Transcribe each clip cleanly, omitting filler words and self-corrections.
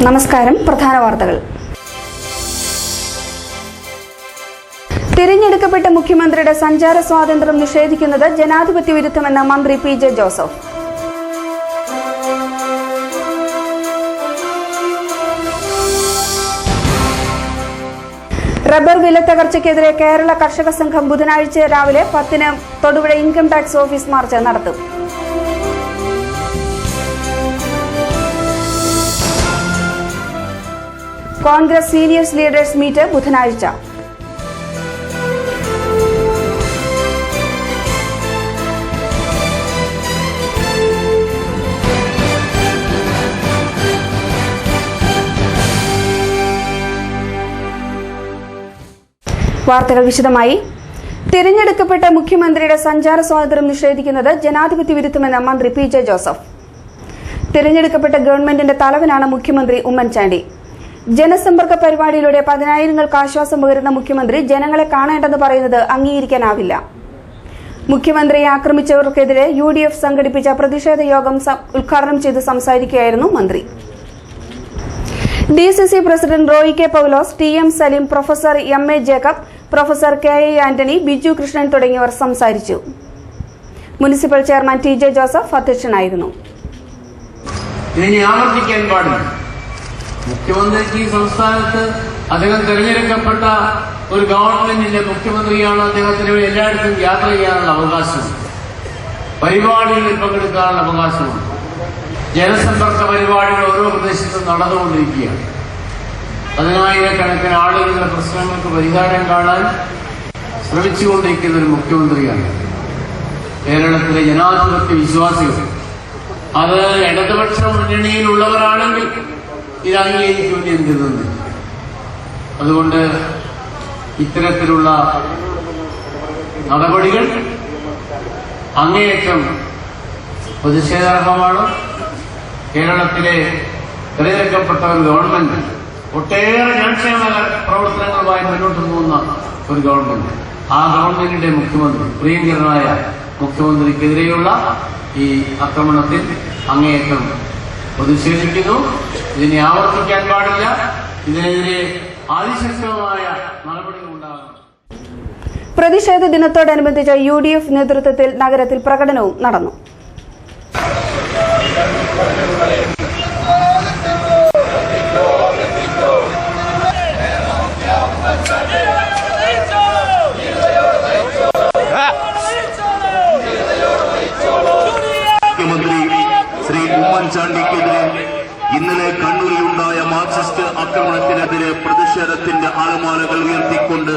നമസ്കാരം. പ്രധാന വാർത്തകൾ. തിരഞ്ഞെടുക്കപ്പെട്ട മുഖ്യമന്ത്രിയുടെ സഞ്ചാര സ്വാതന്ത്ര്യം നിഷേധിക്കുന്നത് ജനാധിപത്യ വിരുദ്ധമെന്ന് മന്ത്രി പി.ജെ. ജോസഫ്. റബ്ബർ വിലത്തകർച്ചയ്ക്കെതിരെ കേരള കർഷക സംഘം ബുധനാഴ്ച രാവിലെ 10-ന് Thodupuzha income tax office march നടത്തും. കോൺഗ്രസ് സീനിയേഴ്സ് ലീഡേഴ്സ് മീറ്റ് ബുധനാഴ്ച. വാർത്തകൾ വിശദമായി. തിരഞ്ഞെടുക്കപ്പെട്ട മുഖ്യമന്ത്രിയുടെ സഞ്ചാര സ്വാതന്ത്ര്യം നിഷേധിക്കുന്നത് ജനാധിപത്യ വിരുദ്ധമെന്ന് മന്ത്രി പി.ജെ. ജോസഫ്. തിരഞ്ഞെടുക്കപ്പെട്ട ഗവൺമെന്റിന്റെ തലവനാണ് മുഖ്യമന്ത്രി ഉമ്മൻചാണ്ടി. ജനസമ്പർക്ക പരിപാടിയിലൂടെ പതിനായിരങ്ങൾക്ക് ആശ്വാസം പകരുന്ന മുഖ്യമന്ത്രി ജനങ്ങളെ കാണേണ്ടെന്ന് പറയുന്നത് അംഗീകരിക്കാനാവില്ല. മുഖ്യമന്ത്രിയെ ആക്രമിച്ചവർക്കെതിരെ UDF സംഘടിപ്പിച്ച പ്രതിഷേധ യോഗം ഉദ്ഘാടനം ചെയ്ത് സംസാരിക്കുകയായിരുന്നു മന്ത്രി. DCC president Roy K Paulose, TM Saleem, professor MA Jacob, professor KA Antony, Biju Krishnan തുടങ്ങിയവർ സംസാരിച്ചു. മുനിസിപ്പൽ ചെയർമാൻ TJ ജോസഫ് അധ്യക്ഷനായിരുന്നു. മുഖ്യമന്ത്രിക്ക് ഈ സംസ്ഥാനത്ത് അദ്ദേഹം തെരഞ്ഞെടുക്കപ്പെട്ട ഒരു ഗവൺമെന്റിന്റെ മുഖ്യമന്ത്രിയാണ്. അദ്ദേഹത്തിന് എല്ലായിടത്തും യാത്ര ചെയ്യാനുള്ള അവകാശം, പരിപാടികളിൽ പങ്കെടുക്കാനുള്ള അവകാശമുണ്ട്. ജനസമ്പർക്ക പരിപാടികൾ ഓരോ പ്രദേശത്തും നടന്നുകൊണ്ടിരിക്കുകയാണ്. 10,000-കണക്കിന് ആളുകളുടെ പ്രശ്നങ്ങൾക്ക് പരിഹാരം കാണാൻ ശ്രമിച്ചുകൊണ്ടിരിക്കുന്ന ഒരു മുഖ്യമന്ത്രിയാണ്. കേരളത്തിലെ ജനാധിപത്യ വിശ്വാസികൾ, അത് ഇടതുപക്ഷ മുന്നണിയിലുള്ളവരാണെങ്കിൽ ഇത് അംഗീകരിക്കുമെന്ന് ഞാൻ കരുതുന്നു. അതുകൊണ്ട് ഇത്തരത്തിലുള്ള നടപടികൾ അങ്ങേയറ്റം പ്രതിഷേധാർഹമാണ്. കേരളത്തിലെ തിരഞ്ഞെടുക്കപ്പെട്ട ഒരു ഗവൺമെന്റ്, ഒട്ടേറെ ജനക്ഷേമ പ്രവർത്തനങ്ങളുമായി മുന്നോട്ട് പോകുന്ന ഒരു ഗവൺമെന്റ്, ആ ഗവൺമെന്റിന്റെ മുഖ്യമന്ത്രി, പ്രിയങ്കരനായ മുഖ്യമന്ത്രിക്കെതിരെയുള്ള ഈ ആക്രമണത്തിൽ അങ്ങേയറ്റം പ്രതിഷേധിക്കുന്നു. ഇതിനെ ആവർത്തിക്കാൻ പാടില്ല. ഇതിനെതിരെ അതിശക്തമായ നടപടികൾ ഉണ്ടാകണം. പ്രതിഷേധ ദിനത്തോടനുബന്ധിച്ച് UDF നേതൃത്വത്തിൽ നഗരത്തിൽ പ്രകടനവും നടന്നു. ഉമ്മൻചാണ്ടിക്കെതിരെ ഇന്നലെ കണ്ണൂരിലുണ്ടായ മാർക്സിസ്റ്റ് ആക്രമണത്തിനെതിരെ പ്രതിഷേധത്തിന്റെ ആലമാലകൾ ഉയർത്തിക്കൊണ്ട്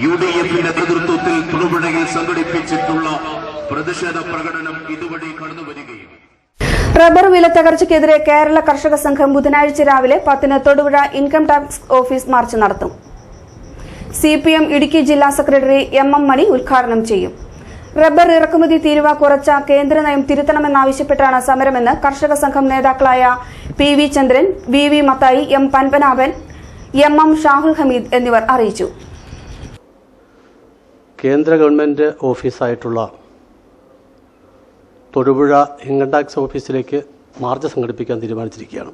UDFന്റെ നേതൃത്വത്തിൽ തൊടുപുഴയിൽ സംഘടിപ്പിച്ചിട്ടുള്ള പ്രതിഷേധ പ്രകടനം ഇതുവഴി കടന്നുവരികയും. റബ്ബർ വിലത്തകർച്ചയ്ക്കെതിരെ കേരള കർഷക സംഘം ബുധനാഴ്ച രാവിലെ 10-ന് Thodupuzha income tax office march നടത്തും. CPM ഇടുക്കി ജില്ലാ സെക്രട്ടറി MM മണി ഉദ്ഘാടനം ചെയ്യും. റബ്ബർ ഇറക്കുമതി തീരുവ കുറച്ച കേന്ദ്ര നയം തിരുത്തണമെന്നാവശ്യപ്പെട്ടാണ് സമരമെന്ന് കർഷക സംഘം നേതാക്കളായ PV ചന്ദ്രൻ, VV Mathai, M Padmanabhan, MM Shahul Hameed എന്നിവർ അറിയിച്ചു. കേന്ദ്ര ഗവൺമെന്റ് ഓഫീസായിട്ടുള്ള തൊടുപുഴ ഇൻകം ടാക്സ് ഓഫീസിലേക്ക് മാർച്ച് സംഘടിപ്പിക്കാൻ തീരുമാനിച്ചിരിക്കുകയാണ്.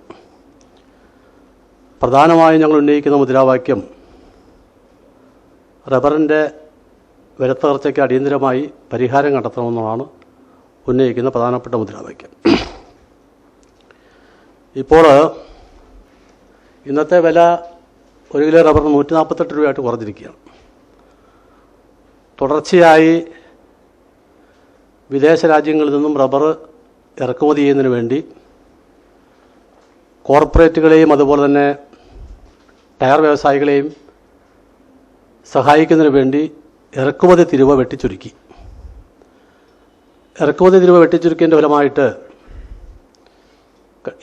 പ്രധാനമായും ഞങ്ങൾ ഉന്നയിക്കുന്ന മുദ്രാവാക്യം റബ്ബറിൻ്റെ വിലത്തകർച്ചയ്ക്ക് അടിയന്തരമായി പരിഹാരം കണ്ടെത്തണമെന്നാണ് ഉന്നയിക്കുന്ന പ്രധാനപ്പെട്ട മുദ്രാവാക്യം. ഇപ്പോൾ ഇന്നത്തെ വില 1 കിലോ റബ്ബറിന് 148 രൂപയായിട്ട് കുറഞ്ഞിരിക്കുകയാണ്. തുടർച്ചയായി വിദേശ രാജ്യങ്ങളിൽ നിന്നും റബ്ബർ ഇറക്കുമതി ചെയ്യുന്നതിന് വേണ്ടി കോർപ്പറേറ്റുകളെയും അതുപോലെ തന്നെ ടയർ വ്യവസായികളെയും സഹായിക്കുന്നതിന് വേണ്ടി ഇറക്കുമതി തീരുവ വെട്ടിച്ചുരുക്കി. ഇറക്കുമതി തീരുവ വെട്ടിച്ചുരുക്കിയതിൻ്റെ ഫലമായിട്ട്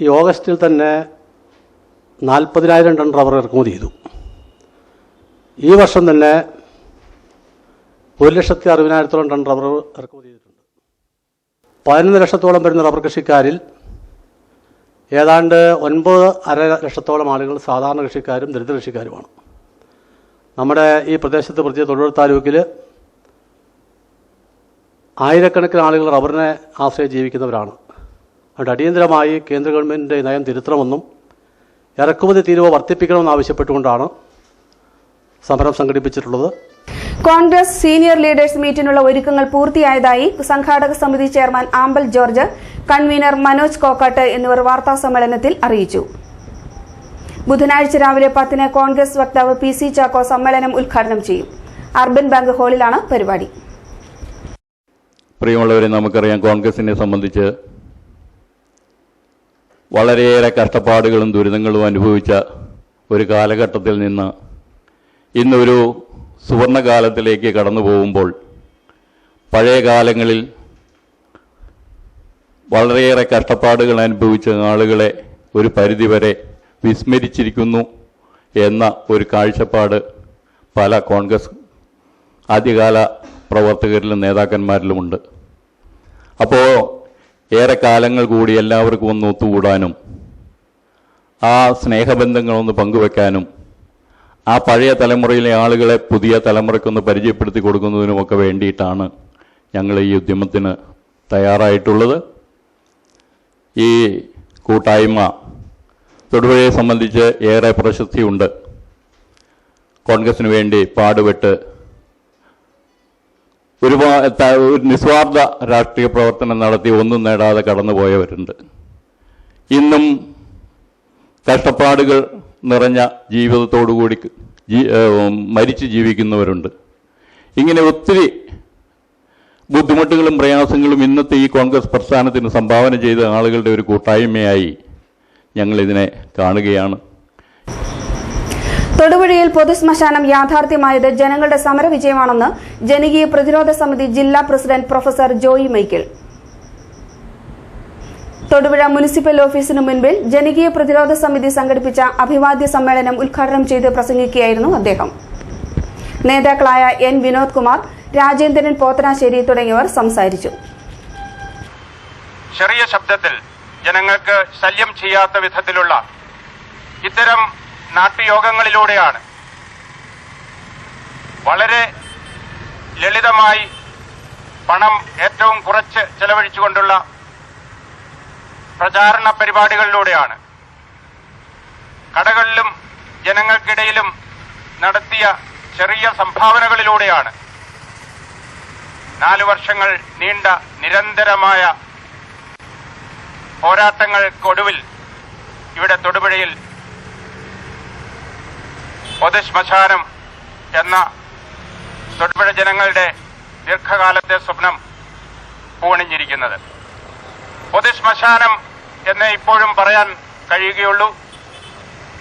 ഈ ഓഗസ്റ്റിൽ തന്നെ 40,000 ടൺ റബ്ബർ ഇറക്കുമതി ചെയ്തു. ഈ വർഷം തന്നെ 1,60,000 ടൺ റബ്ബർ ഇറക്കുമതി ചെയ്തിട്ടുണ്ട്. 11 ലക്ഷത്തോളം വരുന്ന റബ്ബർ കൃഷിക്കാരിൽ ഏതാണ്ട് 9.5 ലക്ഷത്തോളം ആളുകൾ സാധാരണ കൃഷിക്കാരും ദരിദ്ര കൃഷിക്കാരുമാണ്. നമ്മുടെ ഈ പ്രദേശത്ത്, പ്രത്യേകിച്ച് തൊടുപുഴ താലൂക്കിൽ ആയിരക്കണക്കിന് ആളുകൾ റബ്ബറിനെ ആശ്രയിച്ച് ജീവിക്കുന്നവരാണ്. അതുകൊണ്ട് അടിയന്തരമായി കേന്ദ്ര ഗവൺമെൻറ്റിൻ്റെ നയം തിരുത്തണമെന്നും ഇറക്കുമതി തീരുവ വർദ്ധിപ്പിക്കണമെന്നാവശ്യപ്പെട്ടുകൊണ്ടാണ് സമരം സംഘടിപ്പിച്ചിട്ടുള്ളത്. കോൺഗ്രസ് സീനിയർ ലീഡേഴ്സ് മീറ്റിനുള്ള ഒരുക്കങ്ങൾ പൂർത്തിയായതായി സംഘാടക സമിതി ചെയർമാൻ ആമ്പൽ ജോർജ്, കൺവീനർ മനോജ് കോക്കാട്ട് എന്നിവർ വാർത്താസമ്മേളനത്തിൽ അറിയിച്ചു. ബുധനാഴ്ച രാവിലെ 10-ന് കോൺഗ്രസ് വക്താവ് PC ചാക്കോ സമ്മേളനം ഉദ്ഘാടനം ചെയ്യും. അർബൻ ബാങ്ക് ഹാളിലാണ് പരിപാടി. പ്രിയമുള്ളവരെ, നമുക്കറിയാം കോൺഗ്രസിനെ സംബന്ധിച്ച് വളരെയേറെ കഷ്ടപ്പാടുകളും ദുരിതങ്ങളും അനുഭവിച്ച ഒരു കാലഘട്ടത്തിൽ നിന്ന് ഇന്നൊരു സുവർണകാലത്തിലേക്ക് കടന്നു പോകുമ്പോൾ പഴയ കാലങ്ങളിൽ വളരെയേറെ കഷ്ടപ്പാടുകൾ അനുഭവിച്ച ആളുകളെ ഒരു പരിധിവരെ വിസ്മരിച്ചിരിക്കുന്നു എന്ന ഒരു കാഴ്ചപ്പാട് പല കോൺഗ്രസ് ആദ്യകാല പ്രവർത്തകരിലും നേതാക്കന്മാരിലുമുണ്ട്. അപ്പോൾ ഏറെ കാലങ്ങൾ കൂടി എല്ലാവർക്കും ഒന്ന് ഒത്തുകൂടാനും ആ സ്നേഹബന്ധങ്ങളൊന്ന് പങ്കുവെക്കാനും ആ പഴയ തലമുറയിലെ ആളുകളെ പുതിയ തലമുറയ്ക്കൊന്ന് പരിചയപ്പെടുത്തി കൊടുക്കുന്നതിനുമൊക്കെ വേണ്ടിയിട്ടാണ് ഞങ്ങൾ ഈ ഉദ്യമത്തിന് തയ്യാറായിട്ടുള്ളത്. ഈ കൂട്ടായ്മ തൊടുപുഴയെ സംബന്ധിച്ച് ഏറെ പ്രശസ്തിയുണ്ട്. കോൺഗ്രസിന് വേണ്ടി പാടുപെട്ട് ഒരുപാട് നിസ്വാർത്ഥ രാഷ്ട്രീയ പ്രവർത്തനം നടത്തി ഒന്നും നേടാതെ കടന്നുപോയവരുണ്ട്. ഇന്നും കഷ്ടപ്പാടുകൾ നിറഞ്ഞ ജീവിതത്തോടുകൂടി മരിച്ചു ജീവിക്കുന്നവരുണ്ട്. ഇങ്ങനെ ഒത്തിരി ബുദ്ധിമുട്ടുകളും പ്രയാസങ്ങളും ഇന്നത്തെ ഈ കോൺഗ്രസ് പ്രസ്ഥാനത്തിന് സംഭാവന ചെയ്ത ആളുകളുടെ ഒരു കൂട്ടായ്മയായി ഞങ്ങളിതിനെ കാണുകയാണ്. തൊടുപുഴയിൽ പൊതുശ്മശാനം യാഥാർത്ഥ്യമായത് ജനങ്ങളുടെ സമരവിജയമാണെന്ന് ജനകീയ പ്രതിരോധ സമിതി ജില്ലാ president professor Joy Michael. Thodupuzha municipal ഓഫീസിനു മുൻപിൽ ജനകീയ പ്രതിരോധ സമിതി സംഘടിപ്പിച്ച അഭിവാദ്യ സമ്മേളനം ഉദ്ഘാടനം ചെയ്ത് പ്രസംഗിക്കുകയായിരുന്നു അദ്ദേഹം. നേതാക്കളായ N വിനോദ് കുമാർ, രാജേന്ദ്രൻ പോത്തനാശ്ശേരി തുടങ്ങിയവർ സംസാരിച്ചു. ചെറിയ ശബ്ദത്തിൽ ജനങ്ങൾക്ക് ശല്യം ചെയ്യാത്ത വിധത്തിലുള്ള ഇത്തരം നാട്ടുയോഗങ്ങളിലൂടെയാണ് വളരെ ലളിതമായി പണം ഏറ്റവും കുറച്ച് ചെലവഴിച്ചുകൊണ്ടുള്ള പ്രചാരണ പരിപാടികളിലൂടെയാണ് കടകളിലും ജനങ്ങൾക്കിടയിലും നടത്തിയ ചെറിയ സംഭാവനകളിലൂടെയാണ് 4 വർഷങ്ങൾ നീണ്ട നിരന്തരമായ പോരാട്ടങ്ങൾക്കൊടുവിൽ ഇവിടെ തൊടുപുഴയിൽ പൊതുശ്മശാനം എന്ന തൊടുപുഴ ജനങ്ങളുടെ ദീർഘകാലത്തെ സ്വപ്നം പൂവണിഞ്ഞിരിക്കുന്നത്. പൊതുശ്മശാനം എന്ന് ഇപ്പോഴും പറയാൻ കഴിയുകയുള്ളൂ.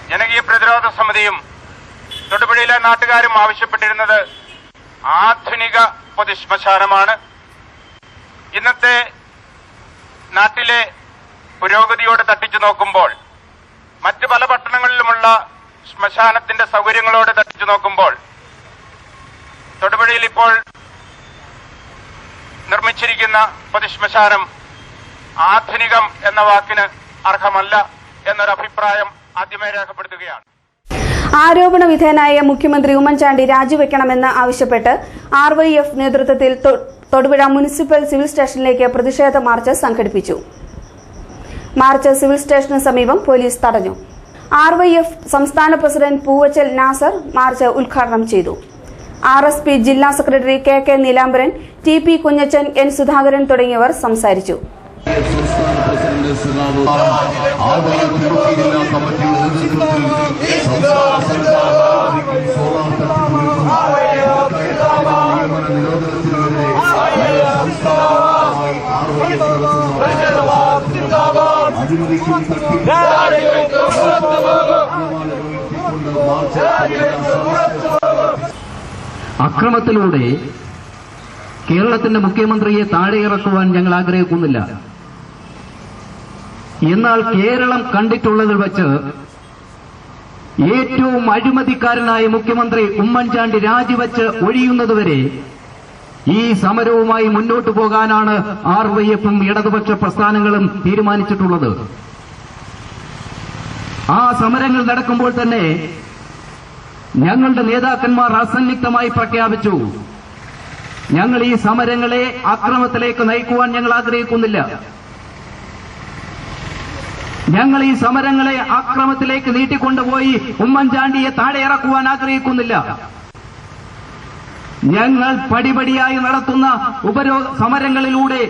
ജനകീയ പ്രതിരോധ സമിതിയും തൊടുപുഴയിലെ നാട്ടുകാരും ആവശ്യപ്പെട്ടിരുന്നത് ആധുനിക പൊതുശ്മശാനമാണ്. ഇന്നത്തെ നാട്ടിലെ പുരോഗതിയോട് തട്ടിച്ചു നോക്കുമ്പോൾ, മറ്റ് പല പട്ടണങ്ങളിലുമുള്ള ശ്മശാനത്തിന്റെ സൗകര്യങ്ങളോട് തട്ടിച്ചു നോക്കുമ്പോൾ തൊടുപുഴയിൽ ഇപ്പോൾ നിർമ്മിച്ചിരിക്കുന്ന പൊതുശ്മശാനം ആധുനികം എന്ന വാക്കിന് അർഹമല്ല എന്നൊരു അഭിപ്രായം ആദ്യമേ രേഖപ്പെടുത്തുകയാണ്. ആരോപണ വിധേയനായ മുഖ്യമന്ത്രി ഉമ്മൻചാണ്ടി രാജിവെക്കണമെന്ന് ആവശ്യപ്പെട്ട് RYF നേതൃത്വത്തിൽ തൊടുപുഴ മുനിസിപ്പൽ സിവിൽ സ്റ്റേഷനിലേക്ക് പ്രതിഷേധ മാർച്ച് സംഘടിപ്പിച്ചു. മാർച്ച് സിവിൽ സ്റ്റേഷന് സമീപം പോലീസ് തടഞ്ഞു. RYF സംസ്ഥാന പ്രസിഡന്റ് പൂവച്ചൽ നാസർ മാർച്ച് ഉദ്ഘാടനം ചെയ്തു. RSP ജില്ലാ secretary KK Neelambaran, TP Kunjachan, N Sudhakaran തുടങ്ങിയവർ സംസാരിച്ചു. സംസ്ഥാന പ്രസിഡന്റ് സഖാവ് RYF ജില്ലാ കമ്മിറ്റിയുടെ നേതൃത്വത്തിൽ സംസ്ഥാന സർക്കാർ സോളാർ നിയമന നിരോധനത്തിനെതിരെ സംസ്ഥാനമായി RYF അഴിമതിക്കും അക്രമത്തിലൂടെ കേരളത്തിന്റെ മുഖ്യമന്ത്രിയെ താഴെയിറക്കുവാൻ ഞങ്ങൾ ആഗ്രഹിക്കുന്നില്ല. എന്നാൽ കേരളം കണ്ടിട്ടുള്ളതിൽ വച്ച് ഏറ്റവും അഴിമതിക്കാരനായ മുഖ്യമന്ത്രി ഉമ്മൻചാണ്ടി രാജിവെച്ച് ഒഴിയുന്നതുവരെ ഈ സമരവുമായി മുന്നോട്ടു പോകാനാണ് RYFും ഇടതുപക്ഷ പ്രസ്ഥാനങ്ങളും തീരുമാനിച്ചിട്ടുള്ളത്. ആ സമരങ്ങൾ നടക്കുമ്പോൾ തന്നെ ഞങ്ങളുടെ നേതാക്കന്മാർ അസന്നിഗ്ധമായി പ്രഖ്യാപിച്ചു, ഞങ്ങൾ ഈ സമരങ്ങളെ അക്രമത്തിലേക്ക് നയിക്കുവാൻ ഞങ്ങൾ ആഗ്രഹിക്കുന്നില്ല. ഞങ്ങൾ ഈ സമരങ്ങളെ ആക്രമത്തിലേക്ക് നീട്ടിക്കൊണ്ടുപോയി ഉമ്മൻചാണ്ടിയെ താഴെ ഇറക്കുവാൻ ആഗ്രഹിക്കുന്നില്ല. ഞങ്ങൾ പടിപടിയായി നടത്തുന്ന സമരങ്ങളിലൂടെ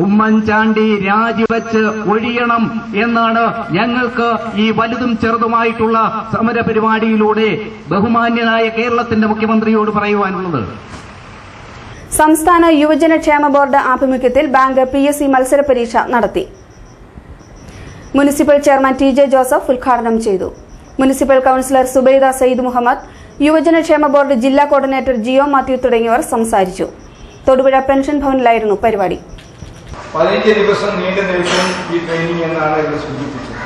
ഉമ്മൻചാണ്ടി രാജിവെച്ച് ഒഴിയണം എന്നാണ് ഞങ്ങൾക്ക് ഈ വലുതും ചെറുതുമായിട്ടുള്ള സമര പരിപാടിയിലൂടെ ബഹുമാന്യനായ കേരളത്തിന്റെ മുഖ്യമന്ത്രിയോട് പറയുവാനുള്ളത്. സംസ്ഥാന യുവജനക്ഷേമ ബോർഡ് ആഭിമുഖ്യത്തിൽ ബാങ്ക് PSC മത്സര പരീക്ഷ നടത്തി. മുനിസിപ്പൽ ചെയർമാൻ TJ ജോസഫ് ഉദ്ഘാടനം ചെയ്തു. മുനിസിപ്പൽ കൌൺസിലർ സുബൈദ സയ്യിദ് മുഹമ്മദ്, യുവജനക്ഷേമ ബോർഡ് ജില്ലാ കോർഡിനേറ്റർ ജിയോ മാത്യു തുടങ്ങിയവർ സംസാരിച്ചു. തൊടുപുഴ പെൻഷൻ ഭവനിലായിരുന്നു പരിപാടി. 15 ദിവസം നീണ്ടു നിൽക്കും ഈ ട്രെയിനിങ് എന്നാണ് ഇവിടെ സൂചിപ്പിച്ചത്.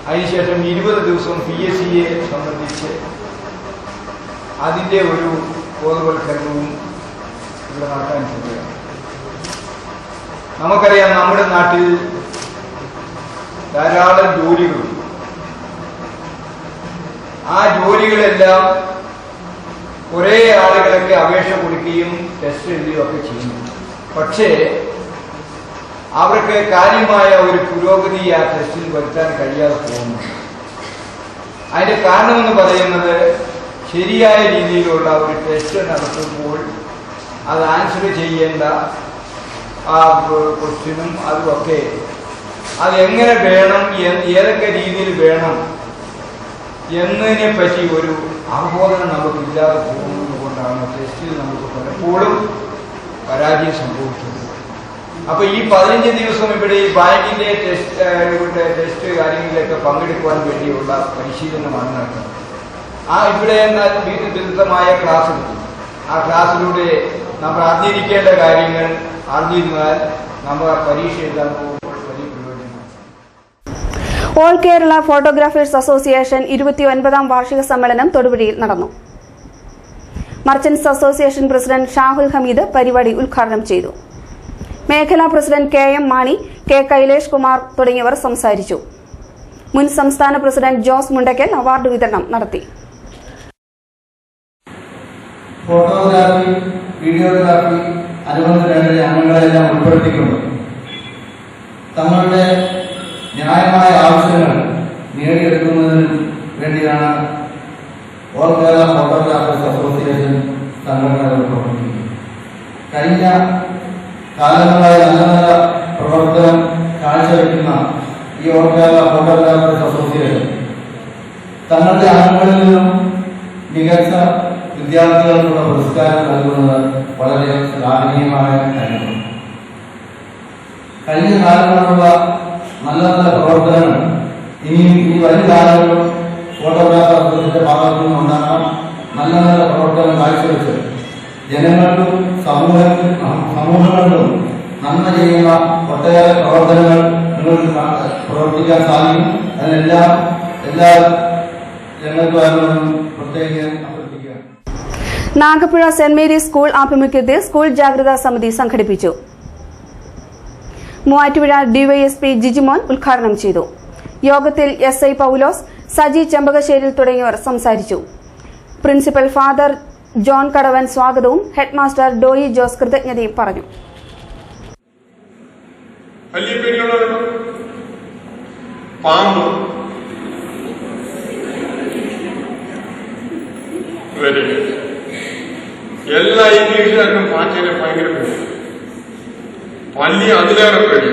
അതിനുശേഷം 20 ദിവസം PSCയെ സംബന്ധിച്ച് അതിന്റെ ഒരു ബോധവൽക്കരണവും ഇവിടെ നടത്താൻ പോവുകയാണ്. നമുക്കറിയാം, നമ്മുടെ നാട്ടിൽ ധാരാളം ജോലികളുണ്ട്. ആ ജോലികളെല്ലാം കുറേ ആളുകളൊക്കെ അപേക്ഷ കൊടുക്കുകയും ടെസ്റ്റ് എഴുതുകയും ഒക്കെ ചെയ്യുന്നു. പക്ഷേ അവർക്ക് കാര്യമായ ഒരു പുരോഗതി ആ ടെസ്റ്റിൽ വരുത്താൻ കഴിയാതെ പോകുന്നു. അതിന്റെ കാരണമെന്ന് പറയുന്നത്, ശരിയായ രീതിയിലുള്ള ഒരു ടെസ്റ്റ് നടത്തുമ്പോൾ അത് ആൻസർ ചെയ്യേണ്ട ആ ക്വസ്റ്റ്യനും അതുമൊക്കെ അതെങ്ങനെ വേണം, ഏതൊക്കെ രീതിയിൽ വേണം എന്നതിനെ പറ്റി ഒരു അവബോധനം നമുക്കില്ലാതെ പോകുന്നത് കൊണ്ടാണ് ടെസ്റ്റിൽ നമുക്ക് പലപ്പോഴും പരാജയം സംഭവിക്കുന്നത്. അപ്പൊ ഈ 15 ദിവസം ഇവിടെ ഈ ബാങ്കിന്റെ ടെസ്റ്റ് കാര്യങ്ങളിലൊക്കെ പങ്കെടുക്കുവാൻ വേണ്ടിയുള്ള പരിശീലനമാണ് നടക്കുന്നത്. ഇവിടെ വിരുദ്ധമായ ക്ലാസ് എടുക്കും. ആ ക്ലാസ്സിലൂടെ നമ്മൾ അറിഞ്ഞിരിക്കേണ്ട കാര്യങ്ങൾ അറിഞ്ഞിരുന്നാൽ നമ്മൾ പരീക്ഷ എഴുതാൻ പോകുമ്പോൾ വലിയ പ്രയോജനമാണ്. ഓൾ കേരള ഫോട്ടോഗ്രാഫേഴ്സ് അസോസിയേഷൻ 29ാം വാർഷിക സമ്മേളനം തൊടുപുഴയിൽ നടന്നു. Merchants association president Shahul Hameed പരിപാടി ഉദ്ഘാടനം ചെയ്തു. മേഖലാ president KM Mani, K Kailesh Kumar തുടങ്ങിയവർ സംസാരിച്ചു. മുൻ സംസ്ഥാന പ്രസിഡന്റ് ജോസ് മുണ്ടക്കൽ അവാർഡ് വിതരണം നടത്തി. ഫോട്ടോഗ്രാഫി, വീഡിയോഗ്രാഫി അനുബന്ധ രംഗത്തെ അംഗങ്ങളെല്ലാം ഉൾപ്പെടുത്തിക്കൊണ്ട് തങ്ങളുടെ ന്യായമായ ആവശ്യങ്ങൾ നേടിയെടുക്കുന്നതിന് വേണ്ടിയാണ് ഓൾ കേരള ഫോട്ടോഗ്രാഫേഴ്സ് അസോസിയേഷൻ സംഘടനകൾ പ്രവർത്തിക്കുന്നത്. കഴിഞ്ഞ കാലങ്ങളായി നല്ല നല്ല പ്രവർത്തനം കാഴ്ചവെക്കുന്ന ഈ ഓൾ കേരള ഫോട്ടോഗ്രാഫേഴ്സ് അസോസിയേഷൻ തങ്ങളുടെ അംഗങ്ങളിൽ നിന്നും മികച്ച വിദ്യാർത്ഥികൾക്കുള്ള പുരസ്കാരം നൽകുന്നത് വളരെ ശ്ലാഘനീയമായ കാര്യമാണ്. കഴിഞ്ഞ കാലങ്ങളിലുള്ള നല്ല നല്ല പ്രവർത്തനങ്ങൾ ഇനി വരും കാലങ്ങളിലും ഫോട്ടോഗ്രാഫർ അസോസിയേഷന്റെ ഭാഗത്തു നിന്നും ഉണ്ടാകാം. നല്ല നല്ല പ്രവർത്തനം കാഴ്ചവെച്ച് ജനങ്ങൾക്കും സമൂഹങ്ങളിലും നന്മ ചെയ്യുന്ന ഒട്ടേറെ പ്രവർത്തനങ്ങൾ നിങ്ങൾക്ക് പ്രവർത്തിക്കാൻ സാധിക്കും. അതിനെല്ലാം എല്ലാ ജനങ്ങൾക്കും പ്രത്യേകിച്ച് അഭ്യർത്ഥിക്കുകയാണ്. നാഗപ്പുഴ സെന്റ് മേരീസ് സ്കൂൾ ആഭിമുഖ്യത്തിൽ സ്കൂൾ ജാഗ്രതാ സമിതി സംഘടിപ്പിച്ചു. മൂവാറ്റുപുഴ DYSP ജിജിമോൻ ഉദ്ഘാടനം ചെയ്തു. യോഗത്തിൽ SI പൌലോസ്, സജി ചെമ്പകശ്ശേരിൽ തുടങ്ങിയവർ സംസാരിച്ചു. പ്രിൻസിപ്പൽ ഫാദർ ജോൺ കടവൻ സ്വാഗതവും ഹെഡ്മാസ്റ്റർ ഡോയി ജോസ് കൃതജ്ഞതയും പറഞ്ഞു. വലിയ പേടിയുള്ളവരുണ്ടോ? പാമ്പ്, എല്ലാ ഇംഗ്ലീഷുകാർക്കും പാറ്റേനെ ഭയങ്കര പേടി, പല്ലി അതിലേറെ പേടി.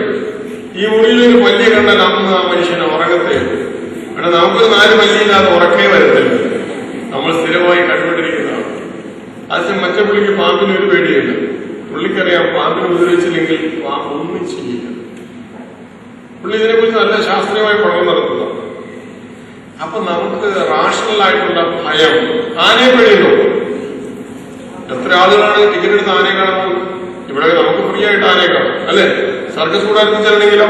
ഈ മുറിയിലൊരു പല്ലിയെ കണ്ടാൽ അന്ന് ആ മനുഷ്യനെ ഉറങ്ങത്തേ. ഇവിടെ നമുക്കൊരു 4 പല്ലിയില്ലാതെ ഉറക്കേ വരത്തില്ല. നമ്മൾ സ്ഥിരമായി കണ്ടുകൊണ്ടിരിക്കുന്നതാണ്. ആദ്യം മറ്റേ പുള്ളിക്ക് പാമ്പിന് ഒരു പേടിയില്ല. പുള്ളിക്കറിയാം പാമ്പിനെ ഉപദ്രവിച്ചില്ലെങ്കിൽ പാമ്പ് ഒന്നും ചെയ്യില്ല. പുള്ളി ഇതിനെക്കുറിച്ച് നല്ല ശാസ്ത്രീയമായി പഠനം നടത്തുന്നു. അപ്പൊ നമുക്ക് റാഷണൽ ആയിട്ടുള്ള ഭയം. ആനയെ പേടിയുണ്ടോ? എത്ര ആളുകളാണ് ടിക്കറ്റ് എടുത്ത് ആനയെ കാണാൻ പോകുന്നത്? ഇവിടെ നമുക്ക് ഫ്രീ ആയിട്ട് ആനയെ കാണാം, അല്ലെ? സർക്കസ് കൂടാൻ ചെല്ലണമെങ്കിലോ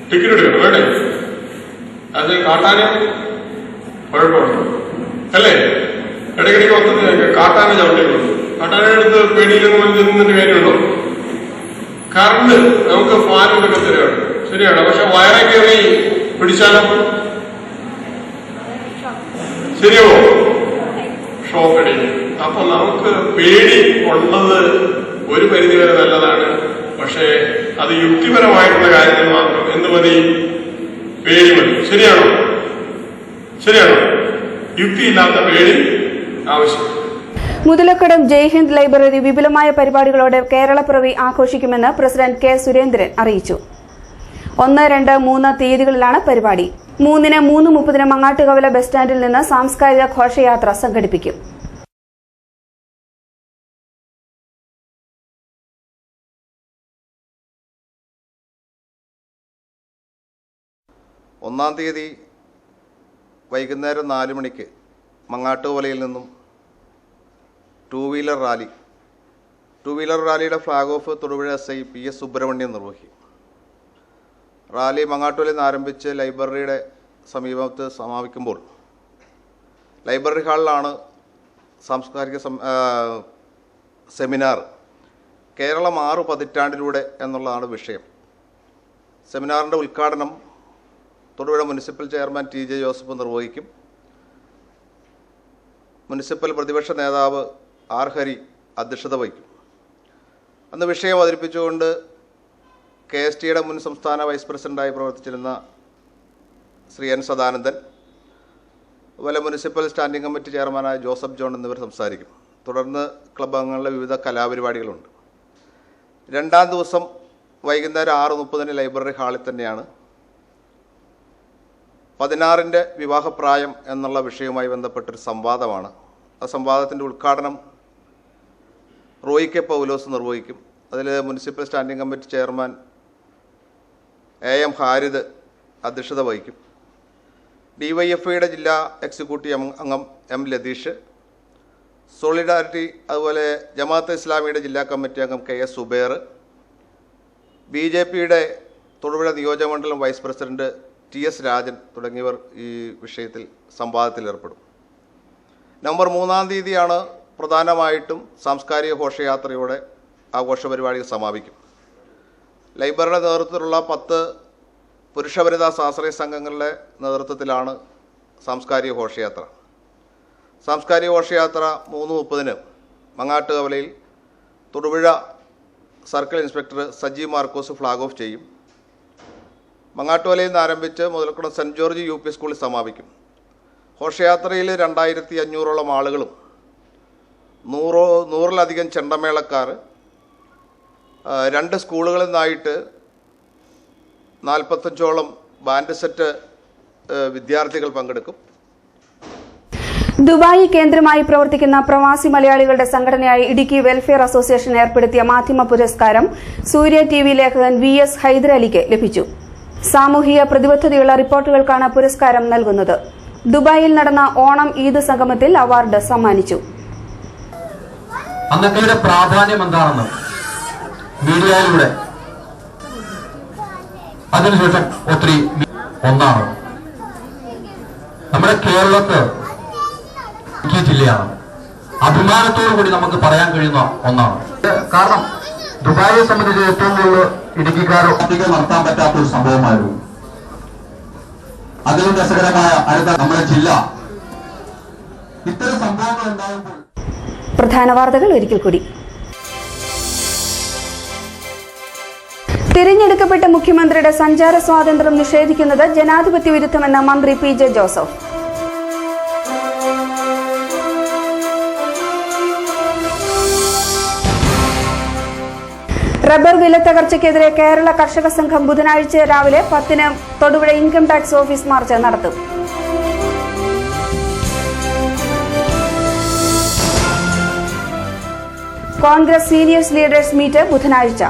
ടിക്കറ്റ് എടുക്കണം, വേണ്ടേ? അത് കാട്ടാന കുഴപ്പമുണ്ട്, അല്ലേ? ഇടയ്ക്കിടയ്ക്ക് വന്നിട്ട് കാട്ടാന ചവിട്ടിയുള്ളൂ. കാട്ടാന എടുത്ത് പേടിയില്ലെന്ന് നിന്നിട്ട് കാര്യമുണ്ടോ? കറണ്ട് നമുക്ക് ഫാനൊക്കെ തരാണ്, ശരിയാണ്. പക്ഷെ വയറെ കയറി പിടിച്ചാലോ ശരിയാവോ? ഷോക്ക് അടിക്കും. അപ്പൊ നമുക്ക് പേടി ഉള്ളത് ഒരു പരിധിവരെ നല്ലതാണ്. പക്ഷേ അത് യുക്തിപരമായിട്ടുള്ള കാര്യങ്ങൾ മാത്രമേ എന്ന് മതി, പേടി മതി. ശരിയാണോ? യുക്തിയില്ലാത്ത പേടി ആവശ്യം. മുതലക്കടം ജയ്ഹിന്ദ് ലൈബ്രറി വിപുലമായ പരിപാടികളോടെ കേരളപ്പിറവി ആഘോഷിക്കുമെന്ന് പ്രസിഡന്റ് കെ സുരേന്ദ്രൻ അറിയിച്ചു. 1, 2, 3 തീയതികളിലാണ് പരിപാടി. 3-ന് 3:30 മങ്ങാട്ടുകവല ബസ് സ്റ്റാൻഡിൽ നിന്ന് സാംസ്കാരിക ഘോഷയാത്ര സംഘടിപ്പിക്കും. ഒന്നാം തീയതി വൈകുന്നേരം 4 മണിക്ക് മങ്ങാട്ടുകവലയിൽ നിന്നും ടൂ വീലർ റാലിയുടെ flag off Thodupuzha SI PS Subramaniam നിർവഹിക്കും. റാലി മങ്ങാട്ടുകവലയിൽ നിന്ന് ആരംഭിച്ച് ലൈബ്രറിയുടെ സമീപത്ത് സമാപിക്കുമ്പോൾ ലൈബ്രറി ഹാളിലാണ് സാംസ്കാരിക സെമിനാർ കേരളം 6 പതിറ്റാണ്ടിലൂടെ എന്നുള്ളതാണ് വിഷയം. സെമിനാറിൻ്റെ ഉദ്ഘാടനം Thodupuzha municipal chairman TJ Joseph നിർവഹിക്കും. മുനിസിപ്പൽ പ്രതിപക്ഷ നേതാവ് R ഹരി അധ്യക്ഷത വഹിക്കും. അന്ന് വിഷയം അവതരിപ്പിച്ചുകൊണ്ട് KSTയുടെ മുൻ സംസ്ഥാന വൈസ് പ്രസിഡന്റായി പ്രവർത്തിച്ചിരുന്ന ശ്രീ N സദാനന്ദൻ, അതുപോലെ മുനിസിപ്പൽ സ്റ്റാൻഡിംഗ് കമ്മിറ്റി ചെയർമാനായ ജോസഫ് ജോൺ എന്നിവർ സംസാരിക്കും. തുടർന്ന് ക്ലബ് അംഗങ്ങളുടെ വിവിധ കലാപരിപാടികളുണ്ട്. 2-ാം ദിവസം വൈകുന്നേരം 6:30 ലൈബ്രറി ഹാളിൽ തന്നെയാണ് 16ന്റെ വിവാഹപ്രായം എന്നുള്ള വിഷയവുമായി ബന്ധപ്പെട്ടൊരു സംവാദമാണ്. ആ സംവാദത്തിൻ്റെ ഉദ്ഘാടനം റോയി കെ പൗലോസ് നിർവഹിക്കും. അതിൽ municipal standing committee chairman AM Harid അധ്യക്ഷത വഹിക്കും. DYFIയുടെ ജില്ലാ എക്സിക്യൂട്ടീവ് അംഗം M ലതീഷ്, സോളിഡാരിറ്റി അതുപോലെ ജമാഅത്തെ ഇസ്ലാമിയുടെ ജില്ലാ കമ്മിറ്റി അംഗം KS സുബൈർ, BJPയുടെ തൊടുപുഴ നിയോജകമണ്ഡലം വൈസ് പ്രസിഡന്റ് TS രാജൻ തുടങ്ങിയവർ ഈ വിഷയത്തിൽ സംവാദത്തിൽ ഏർപ്പെടും. നവംബർ 3-ാം തീയതിയാണ് പ്രധാനമായിട്ടും സാംസ്കാരിക ഘോഷയാത്രയോടെ ആഘോഷ പരിപാടികൾ സമാപിക്കും. ലൈബ്രറിയുടെ നേതൃത്വത്തിലുള്ള 10 പുരുഷവനിതാ സ്വാശ്രയ സംഘങ്ങളുടെ നേതൃത്വത്തിലാണ് സാംസ്കാരിക ഘോഷയാത്ര. സാംസ്കാരിക ഘോഷയാത്ര 3:30 മങ്ങാട്ടുകവലയിൽ Thodupuzha circle inspector Saji Markose flag off ചെയ്യും. മങ്ങാട്ടുകവലയിൽ നിന്ന് ആരംഭിച്ച് മുതലക്കുളം സെൻറ്റ് ജോർജ് UP സ്കൂളിൽ സമാപിക്കും. ഘോഷയാത്രയിൽ 2500ഓളം ആളുകളും 100-ലധികം ചെണ്ടമേളക്കാർ, 2 സ്കൂളുകളിൽ നിന്നായിട്ട് 45ഓളം ബാൻഡ് സെറ്റ് വിദ്യാർത്ഥികൾ പങ്കെടുക്കും. ദുബായ് കേന്ദ്രമായി പ്രവർത്തിക്കുന്ന പ്രവാസി മലയാളികളുടെ സംഘടനയായ ഇടുക്കി വെൽഫെയർ അസോസിയേഷൻ ഏർപ്പെടുത്തിയ മാധ്യമ പുരസ്കാരം സൂര്യ TV ലേഖകൻ VS ഹൈദരലിക്ക് ലഭിച്ചു. സാമൂഹിക പ്രതിബദ്ധതയുള്ള റിപ്പോർട്ടുകൾക്കാണ് പുരസ്കാരം നൽകുന്നത്. ദുബായിൽ നടന്ന ഓണം ഈദ് സംഗമത്തിൽ അവാർഡ് സമ്മാനിച്ചു. അന്നത്തെ പ്രാധാന്യം എന്താണെന്ന് മീഡിയയിലൂടെ അതിനുശേഷം ഒത്തിരി ഒന്നാണ് നമ്മുടെ കേരളത്ത് ഇടുക്കി ജില്ലയാണ്. അഭിമാനത്തോടു കൂടി നമുക്ക് പറയാൻ കഴിയുന്ന ഒന്നാണ്. കാരണം ദുബായിയെ സംബന്ധിച്ച് ഏറ്റവും കൂടുതൽ ഇടുക്കിക്കാരോ അധികം നടത്താൻ പറ്റാത്ത ഒരു സംഭവമായിരുന്നു. അതിലും രസകരമായ അടുത്ത നമ്മുടെ ജില്ല ഇത്തരം സംഭവങ്ങൾ ഉണ്ടാകുമ്പോൾ. പ്രധാന വാർത്തകൾ ഒരിക്കൽ കൂടി. തിരഞ്ഞെടുക്കപ്പെട്ട മുഖ്യമന്ത്രിയുടെ സഞ്ചാര സ്വാതന്ത്ര്യം നിഷേധിക്കുന്നത് ജനാധിപത്യ വിരുദ്ധമെന്ന് മന്ത്രി PJ ജോസഫ്. റബ്ബർ വിലത്തകർച്ചയ്ക്കെതിരെ കേരള കർഷക സംഘം ബുധനാഴ്ച രാവിലെ 10-ന് Thodupuzha income tax office march നടത്തും. കോൺഗ്രസ് സീനിയേഴ്സ് ലീഡേഴ്സ് മീറ്റ് ബുധനാഴ്ച.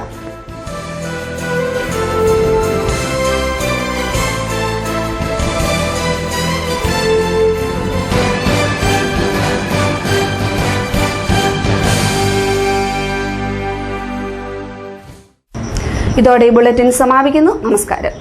ഇതോടെ ഈ ബുള്ളറ്റിൻ സമാപിക്കുന്നു. നമസ്കാരം.